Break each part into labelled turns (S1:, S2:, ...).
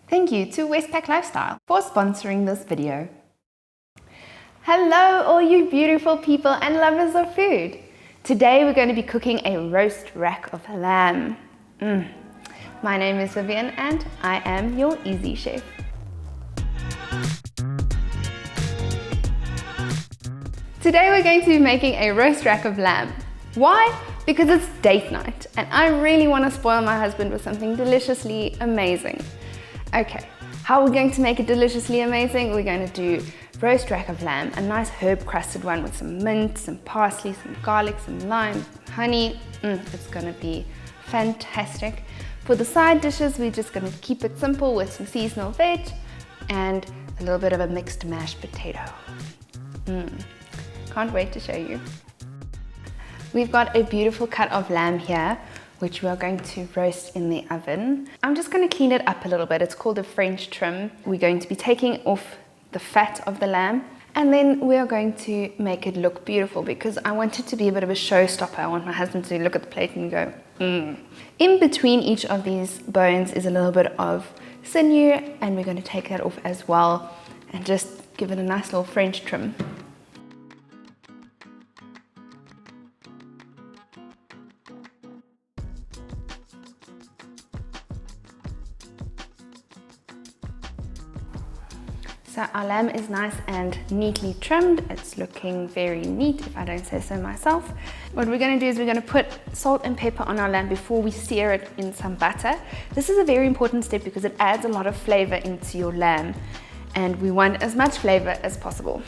S1: Thank you to Westpac Lifestyle for sponsoring this video. Hello all you beautiful people and lovers of food. Today we're going to be cooking a roast rack of lamb. My name is Vivian and I am your Easy Chef. Today we're going to be making a roast rack of lamb. Why? Because it's date night and I really want to spoil my husband with something deliciously amazing. Okay, how are we going to make it deliciously amazing? We're going to do roast rack of lamb, a nice herb crusted one with some mint, some parsley, some garlic, some lime, honey. It's going to be fantastic. For the side dishes, we're just going to keep it simple with some seasonal veg and a little bit of a mixed mashed potato. Can't wait to show you. We've got a beautiful cut of lamb here, which we're going to roast in the oven. I'm just going to clean it up a little bit. It's called a French trim. We're going to be taking off the fat of the lamb, and then we are going to make it look beautiful because I want it to be a bit of a showstopper. I want my husband to look at the plate and go, In between each of these bones is a little bit of sinew, and we're going to take that off as well and just give it a nice little French trim. So our lamb is nice and neatly trimmed. It's looking very neat, if I don't say so myself. What we're going to do is we're going to put salt and pepper on our lamb before we sear it in some butter. This is a very important step because it adds a lot of flavor into your lamb, and we want as much flavor as possible.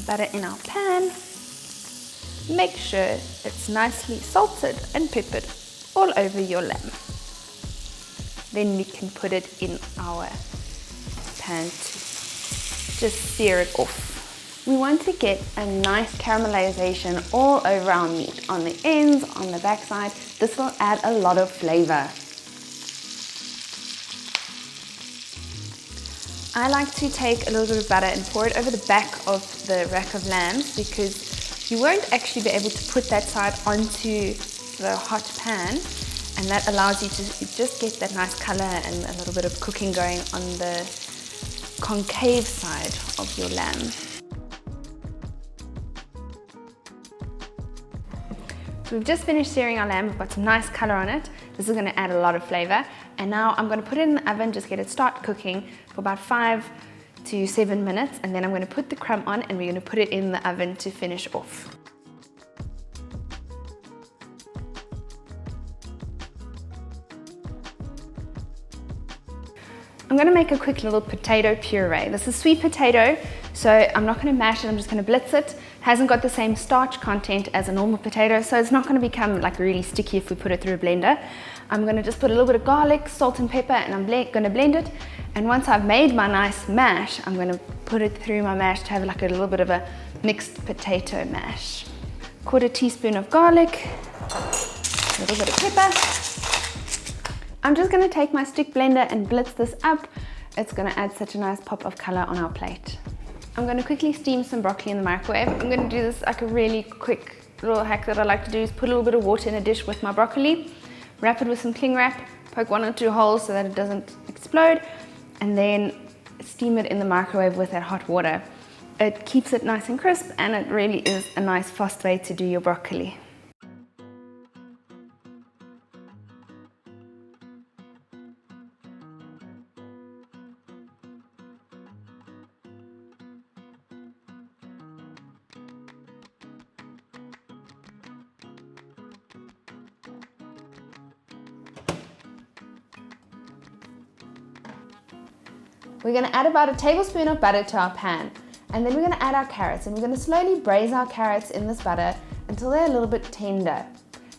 S1: Butter in our pan. Make sure it's nicely salted and peppered all over your lamb. Then we can put it in our pan to just sear it off. We want to get a nice caramelization all over our meat, on the ends, on the backside. This will add a lot of flavor. I like to take a little bit of butter and pour it over the back of the rack of lambs because you won't actually be able to put that side onto the hot pan, and that allows you to just get that nice color and a little bit of cooking going on the concave side of your lamb. So we've just finished searing our lamb. We've got some nice color on it. This is going to add a lot of flavor. And now I'm going to put it in the oven, just get it start cooking for about 5 to 7 minutes. And then I'm going to put the crumb on and we're going to put it in the oven to finish off. I'm going to make a quick little potato puree. This is sweet potato, so I'm not going to mash it, I'm just going to blitz it. It hasn't got the same starch content as a normal potato, so it's not going to become like really sticky if we put it through a blender. I'm going to just put a little bit of garlic, salt and pepper, and I'm going to blend it. And once I've made my nice mash, I'm going to put it through my mash to have like a little bit of a mixed potato mash. 1/4 teaspoon of garlic, a little bit of pepper. I'm just going to take my stick blender and blitz this up. It's going to add such a nice pop of color on our plate. I'm going to quickly steam some broccoli in the microwave. I'm going to do this like a really quick little hack that I like to do is put a little bit of water in a dish with my broccoli, wrap it with some cling wrap, poke 1 or 2 holes so that it doesn't explode, and then steam it in the microwave with that hot water. It keeps it nice and crisp, and it really is a nice fast way to do your broccoli. We're going to add about 1 tablespoon of butter to our pan, and then we're going to add our carrots, and we're going to slowly braise our carrots in this butter until they're a little bit tender.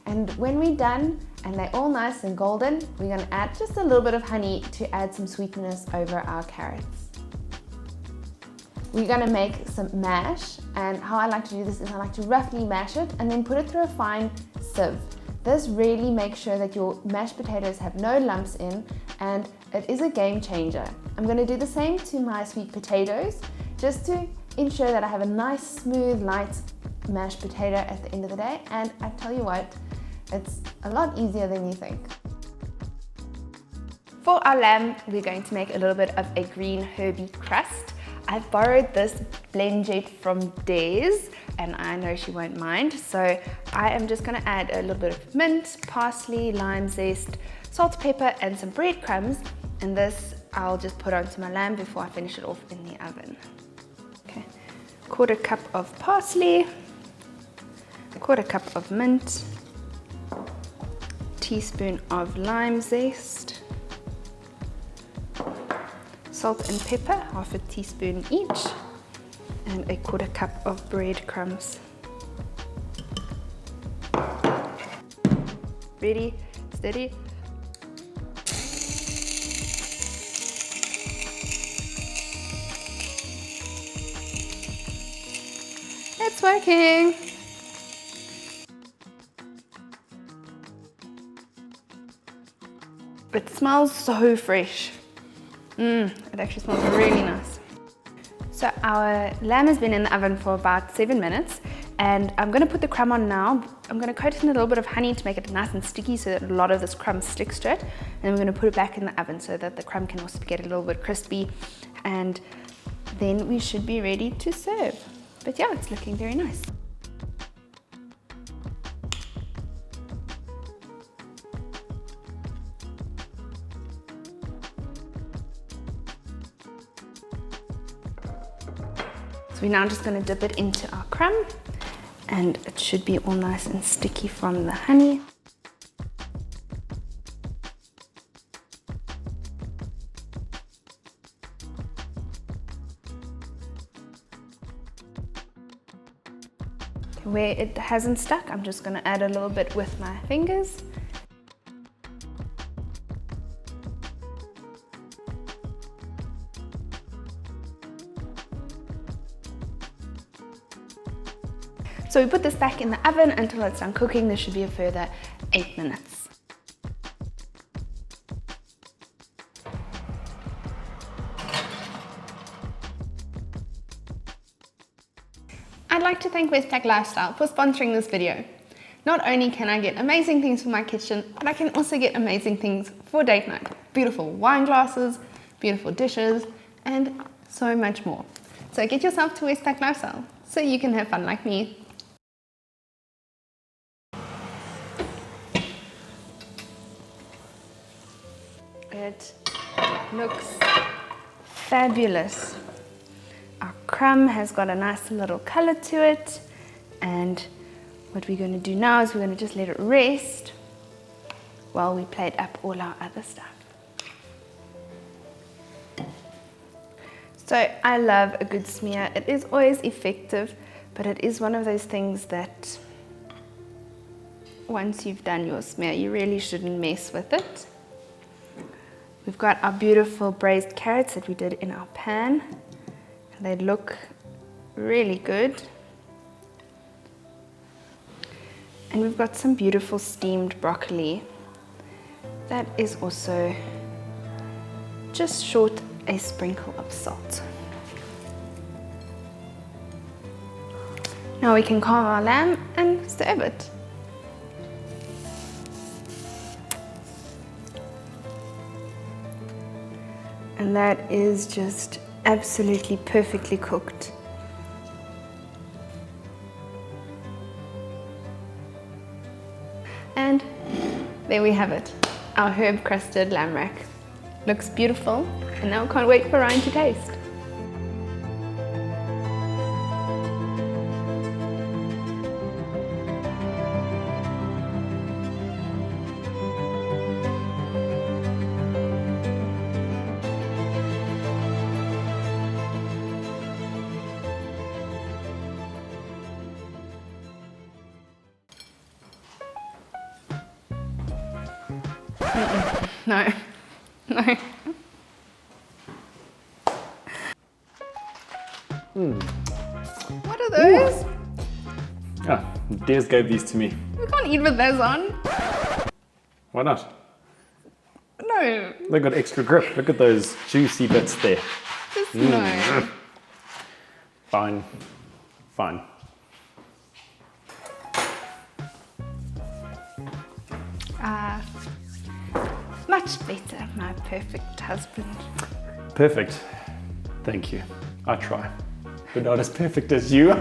S1: And when we're done and they're all nice and golden, we're going to add just a little bit of honey to add some sweetness over our carrots. We're going to make some mash, and how I like to do this is I like to roughly mash it and then put it through a fine sieve. This really makes sure that your mashed potatoes have no lumps in, and it is a game changer. I'm going to do the same to my sweet potatoes just to ensure that I have a nice, smooth, light mashed potato at the end of the day. And I tell you what, it's a lot easier than you think. For our lamb, we're going to make a little bit of a green herby crust. I've borrowed this blend jet from Des, and I know she won't mind. So I am just going to add a little bit of mint, parsley, lime zest, salt, pepper, and some breadcrumbs. And this I'll just put onto my lamb before I finish it off in the oven. Okay, 1/4 cup of parsley, 1/4 cup of mint, teaspoon of lime zest, salt and pepper, 1/2 teaspoon each, and 1/4 cup of breadcrumbs. Ready, steady. It's working. It smells so fresh. It actually smells really nice. So our lamb has been in the oven for about 7 minutes, and I'm going to put the crumb on now. I'm going to coat it in a little bit of honey to make it nice and sticky so that a lot of this crumb sticks to it. And we're going to put it back in the oven so that the crumb can also get a little bit crispy, and then we should be ready to serve. But yeah, it's looking very nice. So we're now just going to dip it into our crumb, and it should be all nice and sticky from the honey. Where it hasn't stuck, I'm just going to add a little bit with my fingers. So we put this back in the oven until it's done cooking. This should be a further 8 minutes. I'd like to thank Westpac Lifestyle for sponsoring this video. Not only can I get amazing things for my kitchen, but I can also get amazing things for date night. Beautiful wine glasses, beautiful dishes, and so much more. So get yourself to Westpac Lifestyle so you can have fun like me. It looks fabulous. Our crumb has got a nice little color to it, and what we're going to do now is we're going to just let it rest while we plate up all our other stuff. So I love a good smear. It is always effective, but it is one of those things that once you've done your smear, you really shouldn't mess with it. We've got our beautiful braised carrots that we did in our pan. They look really good. And we've got some beautiful steamed broccoli. That is also just short a sprinkle of salt. Now we can carve our lamb and serve it. And that is just absolutely perfectly cooked. And there we have it, our herb crusted lamb rack. Looks beautiful, and now I can't wait for Ryan to taste. No, no. What are those?
S2: Ah, Des gave these to me.
S1: We can't eat with those on.
S2: Why not?
S1: No.
S2: They got extra grip. Look at those juicy bits there.
S1: Just no.
S2: Fine. Fine.
S1: Much better, my perfect husband.
S2: Perfect. Thank you. I try. But not as perfect as you.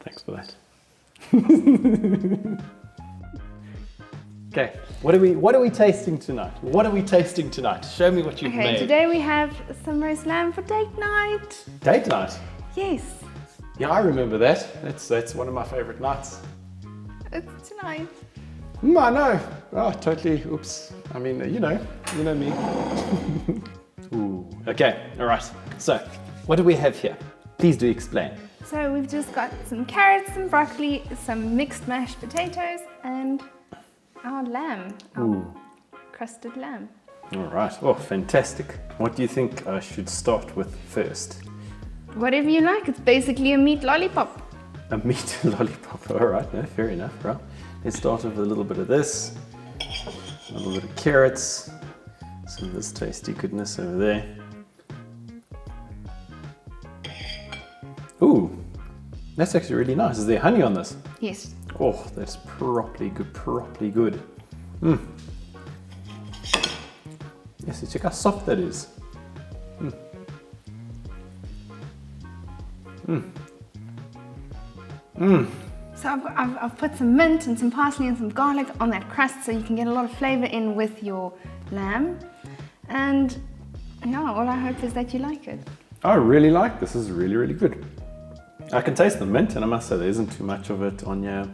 S2: Thanks for that. Okay, what are we tasting tonight? What are we tasting tonight? Show me what you've made.
S1: Okay, today we have some roast lamb for date night.
S2: Date night?
S1: Yes,
S2: Yeah, I remember that. That's one of my favorite nights.
S1: it's tonight.
S2: I know. Oh, totally. Oops. I mean, you know me. Ooh. Okay, all right. So, what do we have here? Please do explain.
S1: So we've just got some carrots, some broccoli, some mixed mashed potatoes, and our lamb, our crusted lamb.
S2: All right. Oh, fantastic. What do you think I should start with first?
S1: Whatever you like, it's basically a meat lollipop.
S2: A meat lollipop. All right. No, fair enough. Right. Let's start with a little bit of this, a little bit of carrots, some of this tasty goodness over there. Ooh, that's actually really nice. Is there honey on this?
S1: Yes.
S2: Oh, that's properly good, properly good. Yes, check how soft that is.
S1: So I've put some mint and some parsley and some garlic on that crust so you can get a lot of flavor in with your lamb. And yeah, all I hope is that you like it.
S2: I really like this. This is really, really good. I can taste the mint, and I must say there isn't too much of it on here.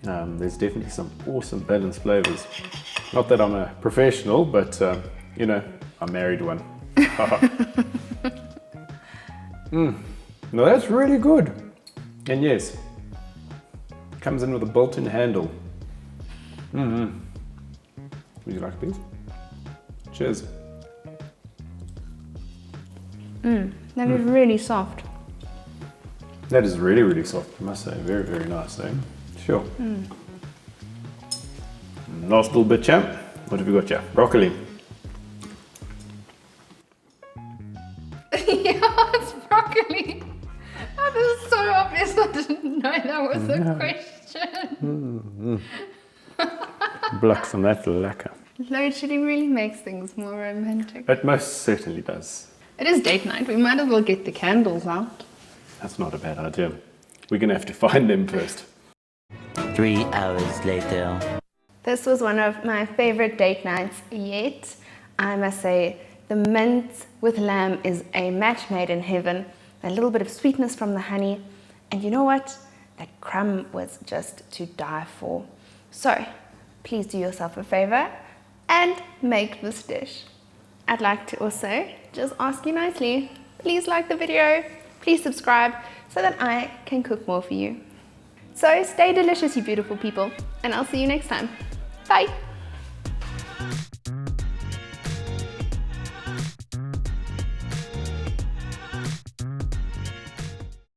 S2: There's definitely some awesome balanced flavors. Not that I'm a professional, but you know, I married one. No, that's really good. And yes, comes in with a built-in handle. Would you like a piece? Cheers.
S1: That is really soft.
S2: That is really, really soft, I must say. Very, very nice, eh? Sure. Last little bit, champ. What have we got here? Broccoli.
S1: Yeah, it's broccoli. Oh, this is so obvious. I didn't know that was a question.
S2: Blocks on that lacquer.
S1: Load shedding really makes things more romantic.
S2: It most certainly does.
S1: It is date night. We might as well get the candles out.
S2: That's not a bad idea. We're going to have to find them first.
S3: 3 hours later.
S1: This was one of my favorite date nights yet. I must say, the mint with lamb is a match made in heaven. A little bit of sweetness from the honey. And you know what? That crumb was just to die for. So, please do yourself a favor and make this dish. I'd like to also just ask you nicely, please like the video, please subscribe so that I can cook more for you. So stay delicious, you beautiful people, and I'll see you next time. Bye.